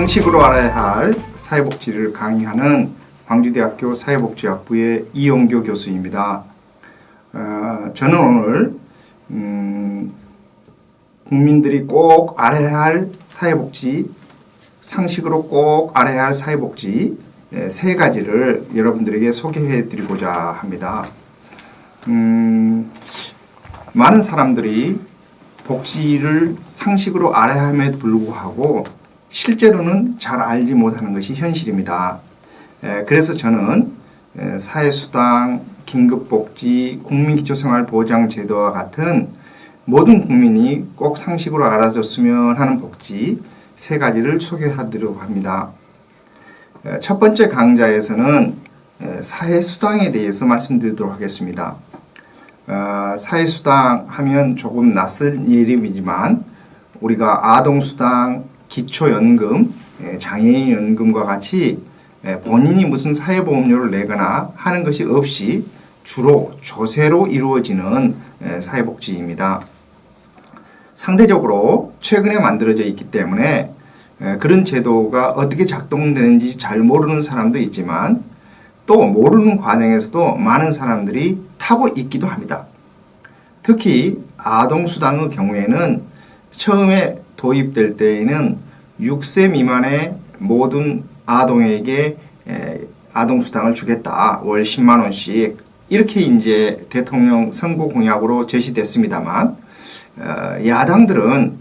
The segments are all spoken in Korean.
상식으로 알아야 할 사회복지를 강의하는 광주대학교 사회복지학부의 이용교 교수입니다. 저는 오늘 국민들이 꼭 알아야 할 사회복지, 상식으로 꼭 알아야 할 사회복지 세 가지를 여러분들에게 소개해 드리고자 합니다. 많은 사람들이 복지를 상식으로 알아야 함에도 불구하고 실제로는 잘 알지 못하는 것이 현실입니다. 그래서 저는 사회수당, 긴급복지, 국민기초생활보장제도와 같은 모든 국민이 꼭 상식으로 알아줬으면 하는 복지 세 가지를 소개하도록 합니다. 첫 번째 강좌에서는 사회수당에 대해서 말씀드리도록 하겠습니다. 사회수당 하면 조금 낯선 이름이지만 우리가 아동수당, 기초연금, 장애인연금과 같이 본인이 무슨 사회보험료를 내거나 하는 것이 없이 주로 조세로 이루어지는 사회복지입니다. 상대적으로 최근에 만들어져 있기 때문에 그런 제도가 어떻게 작동되는지 잘 모르는 사람도 있지만 또 모르는 과정에서도 많은 사람들이 타고 있기도 합니다. 특히 아동수당의 경우에는 처음에 도입될 때에는 6세 미만의 모든 아동에게 아동수당을 주겠다. 월 10만 원씩 이렇게 이제 대통령 선거 공약으로 제시됐습니다만 야당들은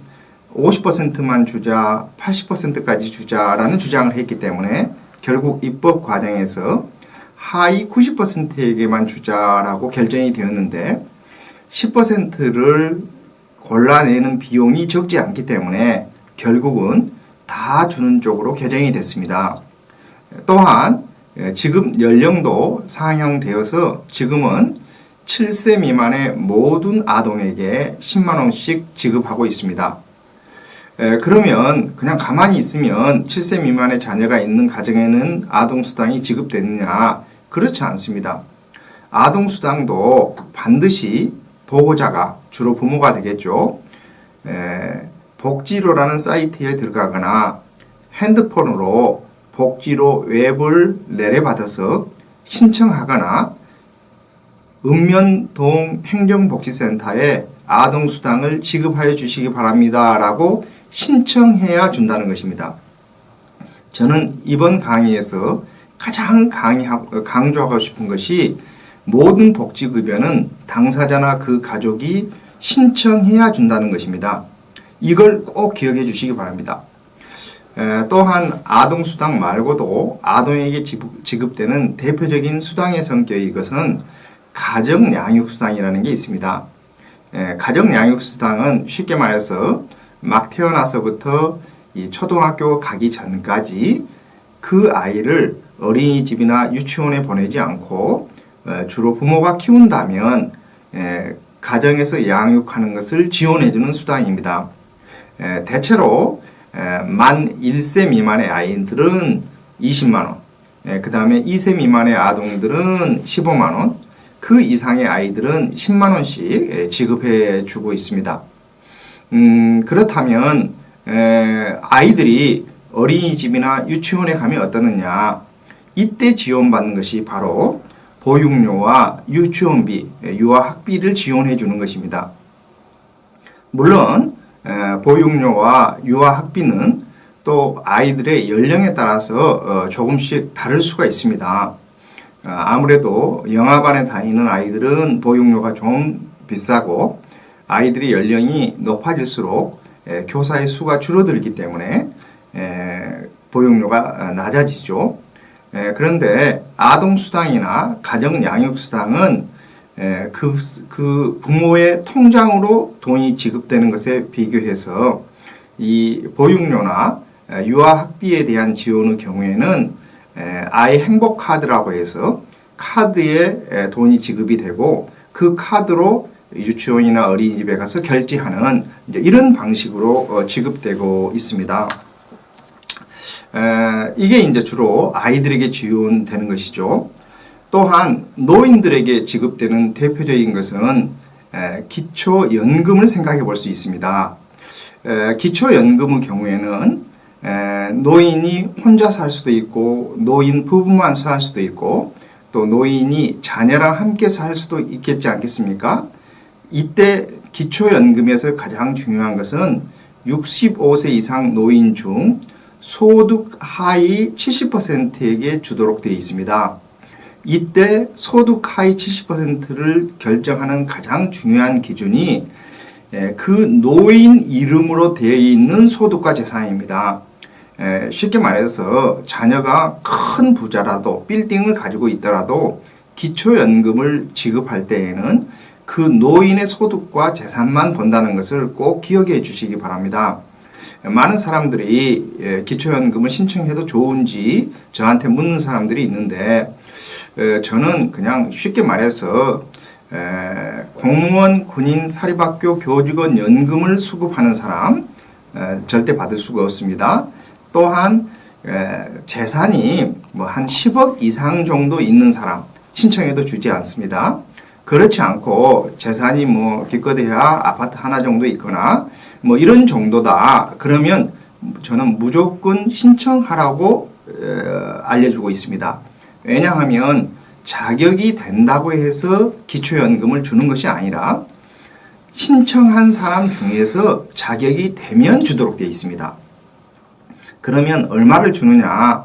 50%만 주자, 80%까지 주자라는 주장을 했기 때문에 결국 입법 과정에서 하위 90%에게만 주자라고 결정이 되었는데 10%를 골라내는 비용이 적지 않기 때문에 결국은 다 주는 쪽으로 개정이 됐습니다. 또한 지급 연령도 상향되어서 지금은 7세 미만의 모든 아동에게 10만 원씩 지급하고 있습니다. 그러면 그냥 가만히 있으면 7세 미만의 자녀가 있는 가정에는 아동수당이 지급되느냐? 그렇지 않습니다. 아동수당도 반드시 보호자가 주로 부모가 되겠죠. 복지로라는 사이트에 들어가거나 핸드폰으로 복지로 웹을 내려받아서 신청하거나 읍면동 행정복지센터에 아동수당을 지급하여 주시기 바랍니다 라고 신청해야 준다는 것입니다. 저는 이번 강의에서 가장 강조하고 싶은 것이 모든 복지급여는 당사자나 그 가족이 신청해야 준다는 것입니다. 이걸 꼭 기억해 주시기 바랍니다. 또한 아동수당 말고도 아동에게 지급되는 대표적인 수당의 성격이 것은 가정양육수당이라는 게 있습니다. 가정양육수당은 쉽게 말해서 막 태어나서부터 이 초등학교 가기 전까지 그 아이를 어린이집이나 유치원에 보내지 않고 주로 부모가 키운다면 가정에서 양육하는 것을 지원해주는 수당입니다. 대체로 만 1세 미만의 아이들은 20만원, 그 다음에 2세 미만의 아동들은 15만원, 그 이상의 아이들은 10만원씩 지급해 주고 있습니다. 그렇다면 아이들이 어린이집이나 유치원에 가면 어떠느냐? 이때 지원받는 것이 바로 보육료와 유치원비, 유아학비를 지원해 주는 것입니다. 물론 보육료와 유아학비는 또 아이들의 연령에 따라서 조금씩 다를 수가 있습니다. 아무래도 영아반에 다니는 아이들은 보육료가 좀 비싸고 아이들의 연령이 높아질수록 교사의 수가 줄어들기 때문에 보육료가 낮아지죠. 그런데 아동수당이나 가정양육수당은 그 부모의 통장으로 돈이 지급되는 것에 비교해서 이 보육료나 유아학비에 대한 지원의 경우에는 아이 행복카드라고 해서 카드에 돈이 지급이 되고 그 카드로 유치원이나 어린이집에 가서 결제하는 이런 방식으로 지급되고 있습니다. 이게 이제 주로 아이들에게 지원되는 것이죠. 또한 노인들에게 지급되는 대표적인 것은 기초연금을 생각해 볼 수 있습니다. 기초연금의 경우에는 노인이 혼자 살 수도 있고 노인 부부만 살 수도 있고 또 노인이 자녀랑 함께 살 수도 있겠지 않겠습니까? 이때 기초연금에서 가장 중요한 것은 65세 이상 노인 중 소득 하위 70%에게 주도록 되어 있습니다. 이때 소득 하위 70%를 결정하는 가장 중요한 기준이 그 노인 이름으로 되어 있는 소득과 재산입니다. 쉽게 말해서 자녀가 큰 부자라도 빌딩을 가지고 있더라도 기초연금을 지급할 때에는 그 노인의 소득과 재산만 본다는 것을 꼭 기억해 주시기 바랍니다. 많은 사람들이 기초연금을 신청해도 좋은지 저한테 묻는 사람들이 있는데 저는 그냥 쉽게 말해서 공무원, 군인, 사립학교, 교직원 연금을 수급하는 사람 절대 받을 수가 없습니다. 또한 재산이 뭐 한 10억 이상 정도 있는 사람 신청해도 주지 않습니다. 그렇지 않고 재산이 뭐 기껏해야 아파트 하나 정도 있거나 뭐 이런 정도다 그러면 저는 무조건 신청하라고 알려주고 있습니다. 왜냐하면 자격이 된다고 해서 기초연금을 주는 것이 아니라 신청한 사람 중에서 자격이 되면 주도록 되어 있습니다. 그러면 얼마를 주느냐?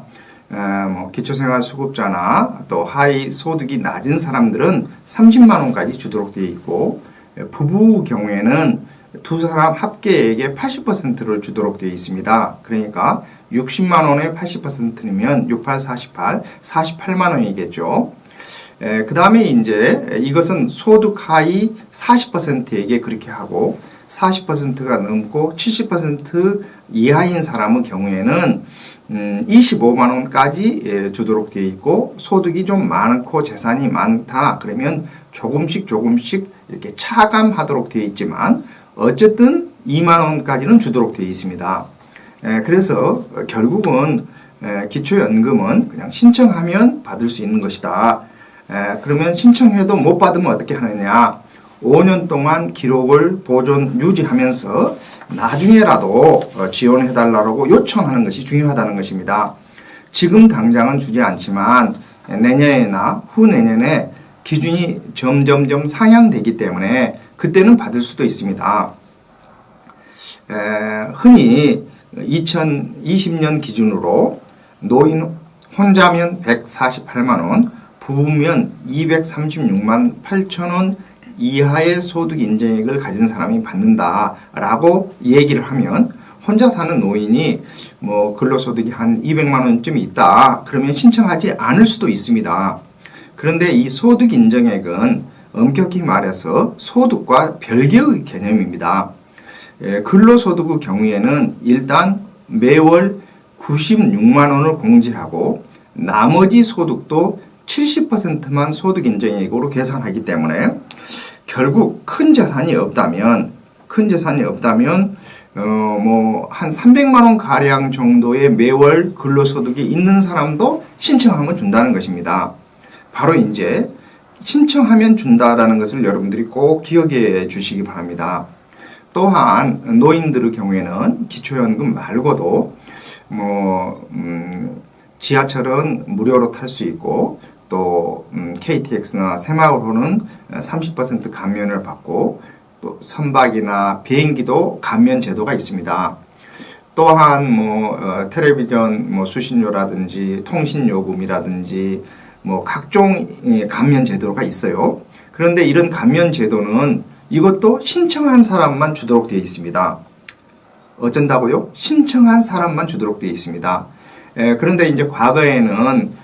기초생활수급자나 또 하위 소득이 낮은 사람들은 30만 원까지 주도록 되어 있고 부부 경우에는 두 사람 합계액의 80%를 주도록 되어 있습니다. 그러니까 60만 원에 80%면 68, 48, 48만 원이겠죠. 그 다음에 이제 이것은 소득 하위 40%에게 그렇게 하고 40%가 넘고 70% 이하인 사람의 경우에는 25만 원까지 주도록 되어 있고 소득이 좀 많고 재산이 많다 그러면 조금씩 이렇게 차감하도록 되어 있지만 어쨌든 2만 원까지는 주도록 되어 있습니다. 그래서 결국은 기초연금은 그냥 신청하면 받을 수 있는 것이다. 그러면 신청해도 못 받으면 어떻게 하느냐? 5년 동안 기록을 보존 유지하면서 나중에라도 지원해달라고 요청하는 것이 중요하다는 것입니다. 지금 당장은 주지 않지만 내년이나 후내년에 기준이 점점점 상향되기 때문에 그때는 받을 수도 있습니다. 흔히 2020년 기준으로 노인 혼자면 148만 원, 부부면 236만 8천 원 이하의 소득 인정액을 가진 사람이 받는다라고 얘기를 하면 혼자 사는 노인이 뭐 근로소득이 한 200만 원쯤 있다 그러면 신청하지 않을 수도 있습니다. 그런데 이 소득 인정액은 엄격히 말해서 소득과 별개의 개념입니다. 근로소득의 경우에는 일단 매월 96만 원을 공제하고 나머지 소득도 70%만 소득 인정액으로 계산하기 때문에 결국 큰 재산이 없다면 뭐 한 300만 원 가량 정도의 매월 근로소득이 있는 사람도 신청하면 준다는 것입니다. 바로 이제 신청하면 준다라는 것을 여러분들이 꼭 기억해 주시기 바랍니다. 또한 노인들의 경우에는 기초연금 말고도 지하철은 무료로 탈 수 있고 또 KTX나 새마을호는 30% 감면을 받고 또 선박이나 비행기도 감면 제도가 있습니다. 또한 텔레비전 수신료라든지 통신요금이라든지 각종 감면 제도가 있어요. 그런데 이런 감면 제도는 이것도 신청한 사람만 주도록 되어 있습니다. 어쩐다고요? 신청한 사람만 주도록 되어 있습니다. 그런데 이제 과거에는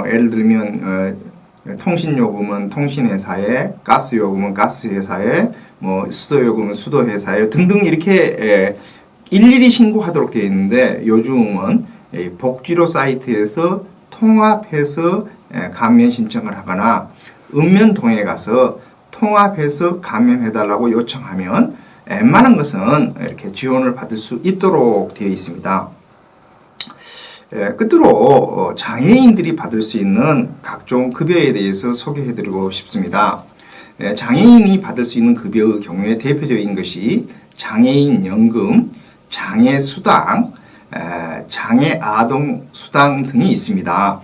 예를 들면 통신요금은 통신회사에, 가스요금은 가스회사에, 수도요금은 수도회사에 등등 이렇게 일일이 신고하도록 되어 있는데 요즘은 복지로 사이트에서 통합해서 감면 신청을 하거나 읍면동에 가서 통합해서 감면해달라고 요청하면 웬만한 것은 이렇게 지원을 받을 수 있도록 되어 있습니다. 끝으로 장애인들이 받을 수 있는 각종 급여에 대해서 소개해드리고 싶습니다. 장애인이 받을 수 있는 급여의 경우에 대표적인 것이 장애인 연금, 장애수당, 장애 아동 수당 등이 있습니다.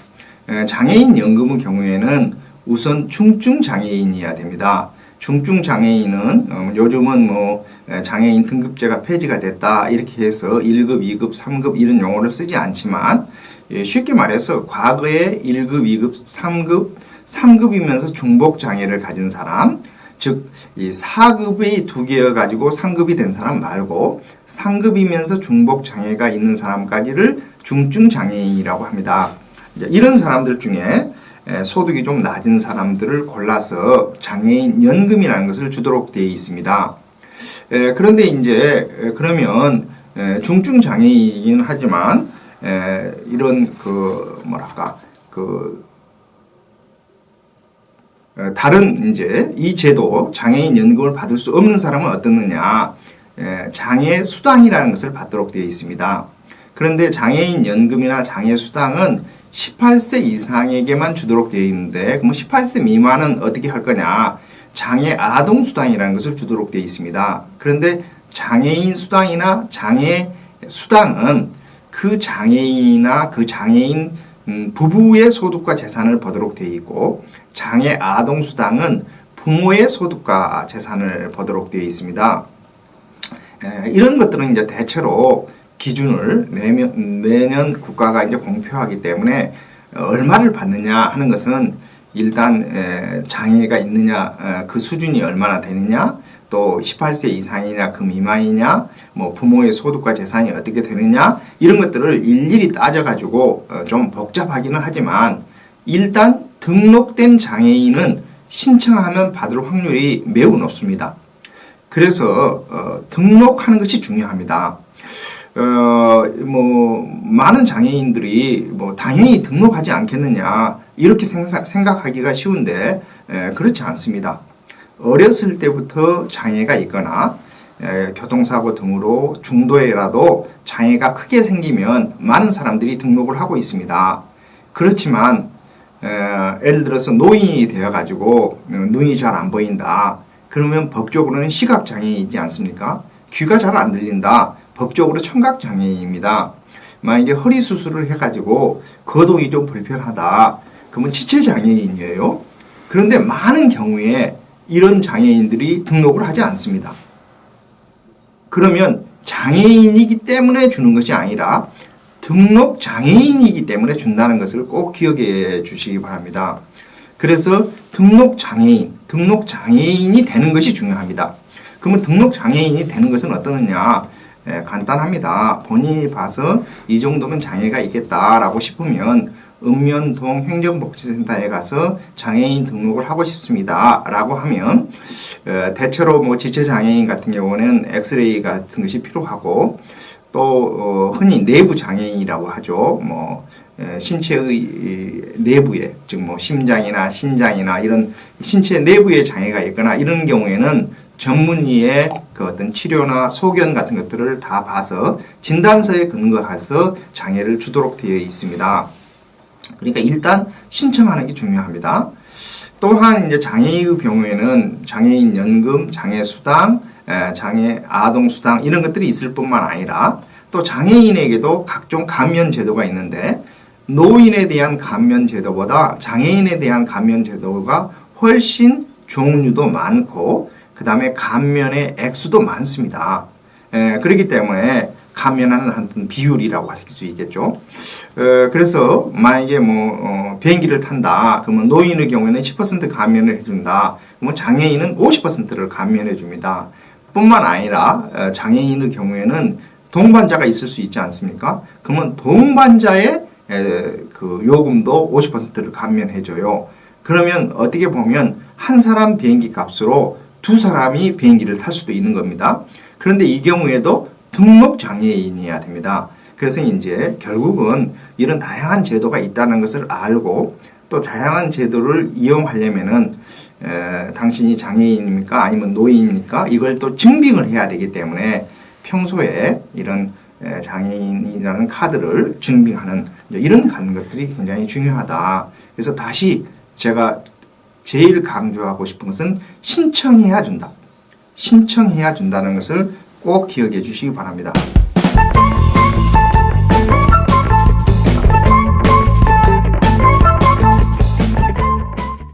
장애인 연금의 경우에는 우선 중증 장애인이어야 됩니다. 중증 장애인은 요즘은 장애인 등급제가 폐지가 됐다 이렇게 해서 1급, 2급, 3급 이런 용어를 쓰지 않지만 쉽게 말해서 과거에 1급, 2급, 3급이면서 중복 장애를 가진 사람, 즉 이 4급이 2개여 가지고 3급이 된 사람 말고 3급이면서 중복 장애가 있는 사람까지를 중증 장애인이라고 합니다. 이런 사람들 중에 소득이 좀 낮은 사람들을 골라서 장애인 연금이라는 것을 주도록 되어 있습니다. 그런데 이제 그러면 중증 장애인이긴 하지만 이런 다른 이제 이 제도 장애인 연금을 받을 수 없는 사람은 어떻느냐? 장애 수당이라는 것을 받도록 되어 있습니다. 그런데 장애인 연금이나 장애 수당은 18세 이상에게만 주도록 되어 있는데 그럼 18세 미만은 어떻게 할 거냐? 장애 아동 수당이라는 것을 주도록 되어 있습니다. 그런데 장애인 수당이나 장애 수당은 그 장애인이나 그 장애인 부부의 소득과 재산을 보도록 되어 있고 장애 아동 수당은 부모의 소득과 재산을 보도록 되어 있습니다. 이런 것들은 이제 대체로 기준을 매년 국가가 이제 공표하기 때문에 얼마를 받느냐 하는 것은 일단 장애가 있느냐 그 수준이 얼마나 되느냐 또 18세 이상이냐 그 미만이냐 뭐 부모의 소득과 재산이 어떻게 되느냐 이런 것들을 일일이 따져가지고 좀 복잡하기는 하지만 일단 등록된 장애인은 신청하면 받을 확률이 매우 높습니다. 그래서 등록하는 것이 중요합니다. 많은 장애인들이 당연히 등록하지 않겠느냐 이렇게 생각하기가 쉬운데 그렇지 않습니다. 어렸을 때부터 장애가 있거나 교통사고 등으로 중도에라도 장애가 크게 생기면 많은 사람들이 등록을 하고 있습니다. 그렇지만 예를 들어서 노인이 되어 가지고 눈이 잘 안 보인다. 그러면 법적으로는 시각장애이지 않습니까? 귀가 잘 안 들린다. 법적으로 청각장애인입니다. 만약에 허리 수술을 해가지고 거동이 좀 불편하다. 그러면 지체장애인이에요. 그런데 많은 경우에 이런 장애인들이 등록을 하지 않습니다. 그러면 장애인이기 때문에 주는 것이 아니라 등록 장애인이기 때문에 준다는 것을 꼭 기억해 주시기 바랍니다. 그래서 등록 장애인이 되는 것이 중요합니다. 그러면 등록 장애인이 되는 것은 어떠느냐? 간단합니다. 본인이 봐서 이 정도면 장애가 있겠다라고 싶으면 읍면동 행정복지센터에 가서 장애인 등록을 하고 싶습니다 라고 하면 대체로 지체장애인 같은 경우는 엑스레이 같은 것이 필요하고 또 흔히 내부 장애인이라고 하죠. 신체의 내부에 즉 심장이나 신장이나 이런 신체 내부에 장애가 있거나 이런 경우에는 전문의의 그 어떤 치료나 소견 같은 것들을 다 봐서 진단서에 근거해서 장애를 주도록 되어 있습니다. 그러니까 일단 신청하는 게 중요합니다. 또한 이제 장애의 경우에는 장애인 연금, 장애 수당, 장애 아동 수당 이런 것들이 있을 뿐만 아니라 또 장애인에게도 각종 감면 제도가 있는데 노인에 대한 감면 제도보다 장애인에 대한 감면 제도가 훨씬 종류도 많고 그 다음에 감면의 액수도 많습니다. 그렇기 때문에 감면하는 어떤 비율이라고 할 수 있겠죠. 그래서 만약에 비행기를 탄다. 그러면 노인의 경우에는 10% 감면을 해준다. 그러면 장애인은 50%를 감면해 줍니다. 뿐만 아니라 장애인의 경우에는 동반자가 있을 수 있지 않습니까? 그러면 동반자의 그 요금도 50%를 감면해 줘요. 그러면 어떻게 보면 한 사람 비행기 값으로 두 사람이 비행기를 탈 수도 있는 겁니다. 그런데 이 경우에도 등록 장애인이어야 됩니다. 그래서 이제 결국은 이런 다양한 제도가 있다는 것을 알고 또 다양한 제도를 이용하려면은 당신이 장애인입니까? 아니면 노인입니까? 이걸 또 증빙을 해야 되기 때문에 평소에 이런 장애인이라는 카드를 증빙하는 이런 것들이 굉장히 중요하다. 그래서 다시 제가 제일 강조하고 싶은 것은 신청해야 준다. 신청해야 준다는 것을 꼭 기억해 주시기 바랍니다.